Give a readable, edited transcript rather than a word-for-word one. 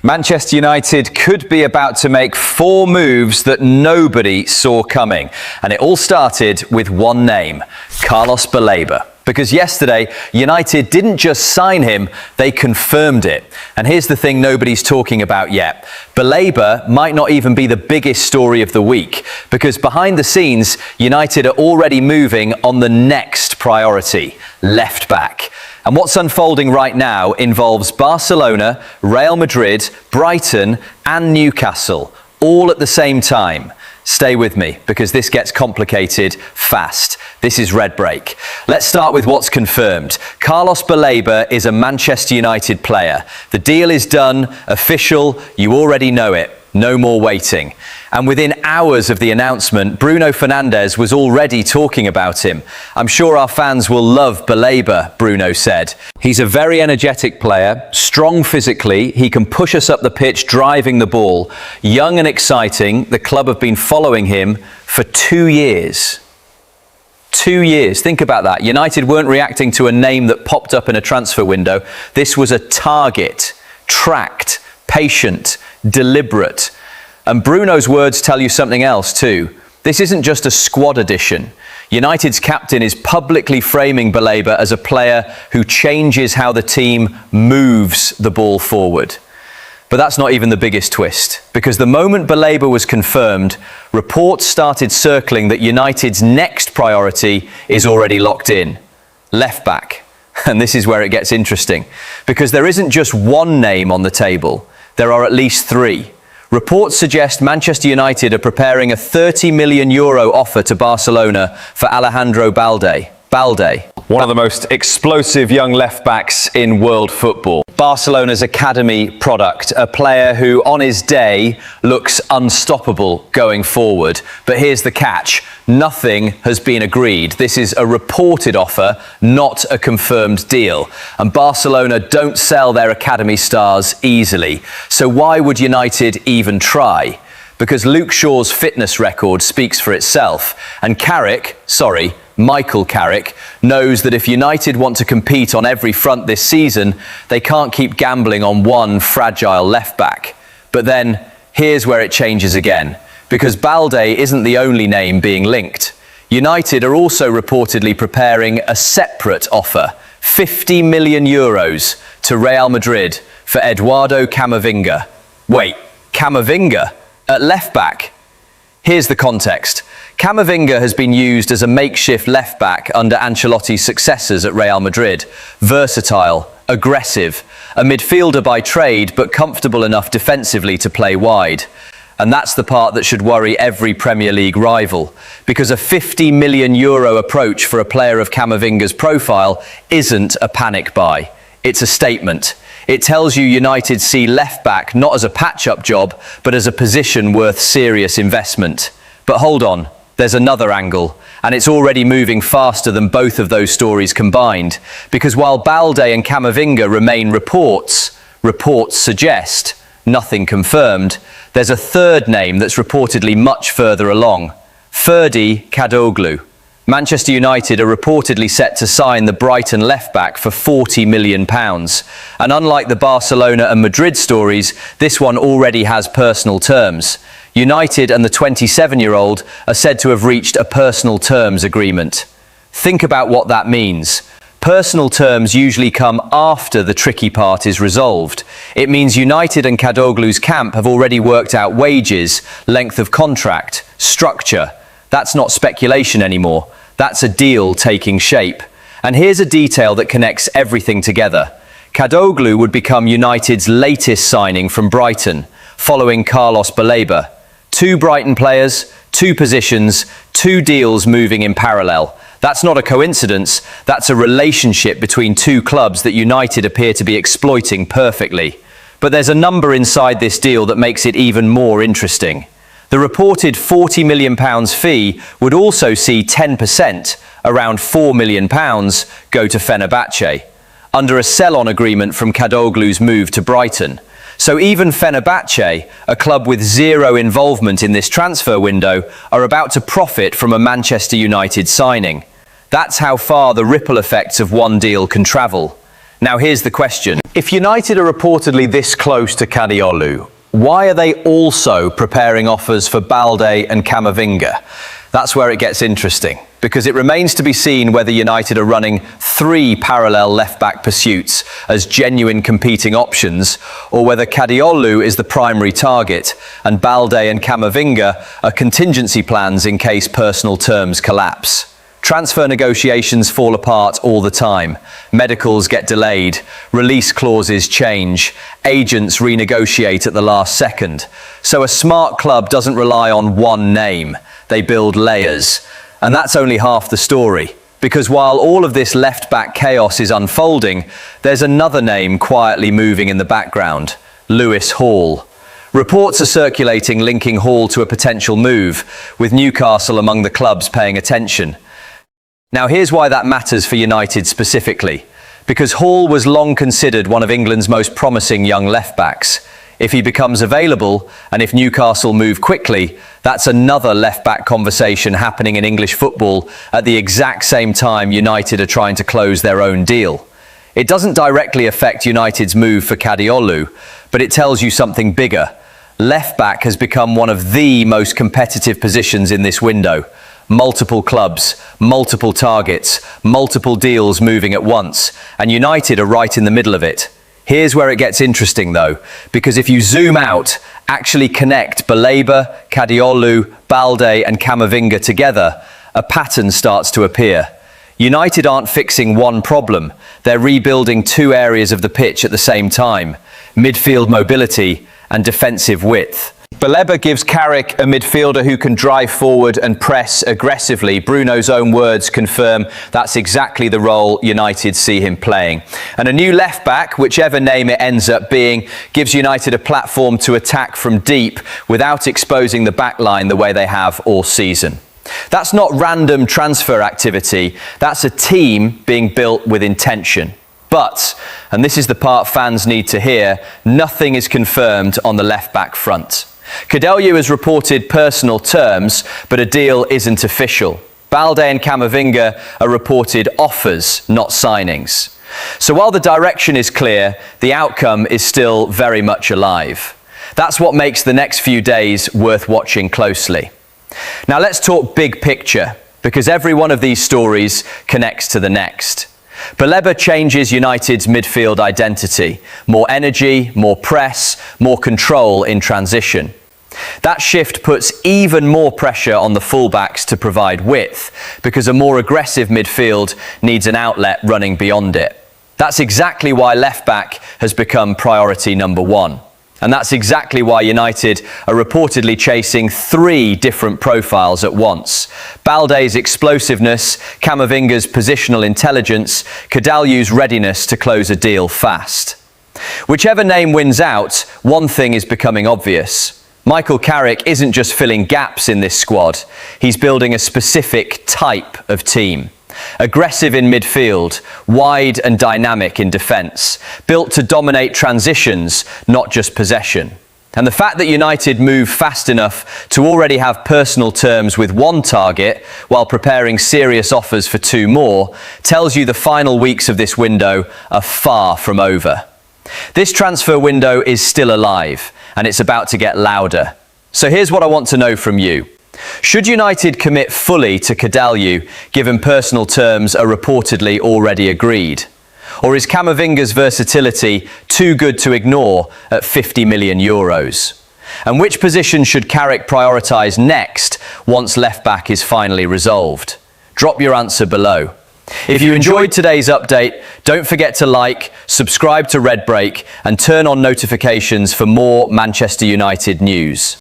Manchester United could be about to make 4 moves that nobody saw coming. And it all started with one name, Carlos Baleba. Because yesterday, United didn't just sign him, they confirmed it. And here's the thing nobody's talking about yet. Baleba might not even be the biggest story of the week, because behind the scenes, United are already moving on the next priority, left back. And what's unfolding right now involves Barcelona, Real Madrid, Brighton and Newcastle, all at the same time. Stay with me, because this gets complicated fast. This is RedBreak. Let's start with what's confirmed. Carlos Baleba is a Manchester United player. The deal is done, official, you already know it. No more waiting. And within hours of the announcement, Bruno Fernandes was already talking about him. I'm sure our fans will love Baleba, Bruno said. He's a very energetic player, strong physically, he can push us up the pitch driving the ball. Young and exciting, the club have been following him for 2 years. 2 years, think about that. United weren't reacting to a name that popped up in a transfer window. This was a target, tracked, patient, deliberate. And Bruno's words tell you something else too. This isn't just a squad addition. United's captain is publicly framing Baleba as a player who changes how the team moves the ball forward. But that's not even the biggest twist, because the moment Baleba was confirmed, reports started circling that United's next priority is already locked in. Left back. And this is where it gets interesting, because there isn't just one name on the table. There are at least 3. Reports suggest Manchester United are preparing a €30 million offer to Barcelona for Alejandro Balde. One of the most explosive young left-backs in world football. Barcelona's academy product, a player who on his day looks unstoppable going forward. But here's the catch, nothing has been agreed. This is a reported offer, not a confirmed deal. And Barcelona don't sell their academy stars easily. So why would United even try? Because Luke Shaw's fitness record speaks for itself. And Michael Carrick knows that if United want to compete on every front this season, they can't keep gambling on one fragile left-back. But then, here's where it changes again, because Balde isn't the only name being linked. United are also reportedly preparing a separate offer, €50 million to Real Madrid for Eduardo Camavinga. Wait, Camavinga at left-back? Here's the context. Camavinga has been used as a makeshift left-back under Ancelotti's successors at Real Madrid. Versatile, aggressive, a midfielder by trade, but comfortable enough defensively to play wide. And that's the part that should worry every Premier League rival, because a €50 million approach for a player of Camavinga's profile isn't a panic buy. It's a statement. It tells you United see left-back not as a patch-up job, but as a position worth serious investment. But hold on, there's another angle, and it's already moving faster than both of those stories combined. Because while Balde and Camavinga remain reports suggest, nothing confirmed, there's a third name that's reportedly much further along. Ferdi Kadioglu. Manchester United are reportedly set to sign the Brighton left-back for £40 million. And unlike the Barcelona and Madrid stories, this one already has personal terms. United and the 27-year-old are said to have reached a personal terms agreement. Think about what that means. Personal terms usually come after the tricky part is resolved. It means United and Kadioglu's camp have already worked out wages, length of contract, structure. That's not speculation anymore. That's a deal taking shape. And here's a detail that connects everything together. Kadioglu would become United's latest signing from Brighton, following Carlos Baleba. 2 Brighton players, 2 positions, 2 deals moving in parallel. That's not a coincidence, that's a relationship between 2 clubs that United appear to be exploiting perfectly. But there's a number inside this deal that makes it even more interesting. The reported £40 million fee would also see 10%, around £4 million, go to Fenerbahce, under a sell-on agreement from Kadioglu's move to Brighton. So even Fenerbahce, a club with zero involvement in this transfer window, are about to profit from a Manchester United signing. That's how far the ripple effects of one deal can travel. Now here's the question. If United are reportedly this close to Kadiolu, why are they also preparing offers for Balde and Camavinga? That's where it gets interesting, because it remains to be seen whether United are running 3 parallel left-back pursuits as genuine competing options, or whether Kadiolu is the primary target and Balde and Camavinga are contingency plans in case personal terms collapse. Transfer negotiations fall apart all the time. Medicals get delayed, release clauses change, agents renegotiate at the last second. So a smart club doesn't rely on one name, they build layers. And that's only half the story, because while all of this left-back chaos is unfolding, there's another name quietly moving in the background: Lewis Hall. Reports are circulating linking Hall to a potential move, with Newcastle among the clubs paying attention. Now here's why that matters for United specifically. Because Hall was long considered one of England's most promising young left-backs. If he becomes available, and if Newcastle move quickly, that's another left-back conversation happening in English football at the exact same time United are trying to close their own deal. It doesn't directly affect United's move for Kadiolu, but it tells you something bigger. Left-back has become one of the most competitive positions in this window. Multiple clubs, multiple targets, multiple deals moving at once, and United are right in the middle of it. Here's where it gets interesting though, because if you zoom out, actually connect Baleba, Kadiolu, Balde and Camavinga together, a pattern starts to appear. United aren't fixing one problem, they're rebuilding 2 areas of the pitch at the same time: midfield mobility and defensive width. Baleba gives Carrick a midfielder who can drive forward and press aggressively. Bruno's own words confirm that's exactly the role United see him playing. And a new left-back, whichever name it ends up being, gives United a platform to attack from deep without exposing the back line the way they have all season. That's not random transfer activity, that's a team being built with intention. But, and this is the part fans need to hear, nothing is confirmed on the left-back front. Kadıoğlu has reported personal terms, but a deal isn't official. Balde and Camavinga are reported offers, not signings. So while the direction is clear, the outcome is still very much alive. That's what makes the next few days worth watching closely. Now let's talk big picture, because every one of these stories connects to the next. Baleba changes United's midfield identity. More energy, more press, more control in transition. That shift puts even more pressure on the fullbacks to provide width, because a more aggressive midfield needs an outlet running beyond it. That's exactly why left-back has become priority number 1. And that's exactly why United are reportedly chasing 3 different profiles at once: Balde's explosiveness, Camavinga's positional intelligence, Kadiolu's readiness to close a deal fast. Whichever name wins out, one thing is becoming obvious. Michael Carrick isn't just filling gaps in this squad, he's building a specific type of team. Aggressive in midfield, wide and dynamic in defence, built to dominate transitions, not just possession. And the fact that United move fast enough to already have personal terms with 1 target while preparing serious offers for 2 more tells you the final weeks of this window are far from over. This transfer window is still alive, and it's about to get louder. So here's what I want to know from you. Should United commit fully to Kadiolu, given personal terms are reportedly already agreed? Or is Camavinga's versatility too good to ignore at €50 million? And which position should Carrick prioritise next once left-back is finally resolved? Drop your answer below. If you enjoyed today's update, don't forget to like, subscribe to RedBreak and turn on notifications for more Manchester United news.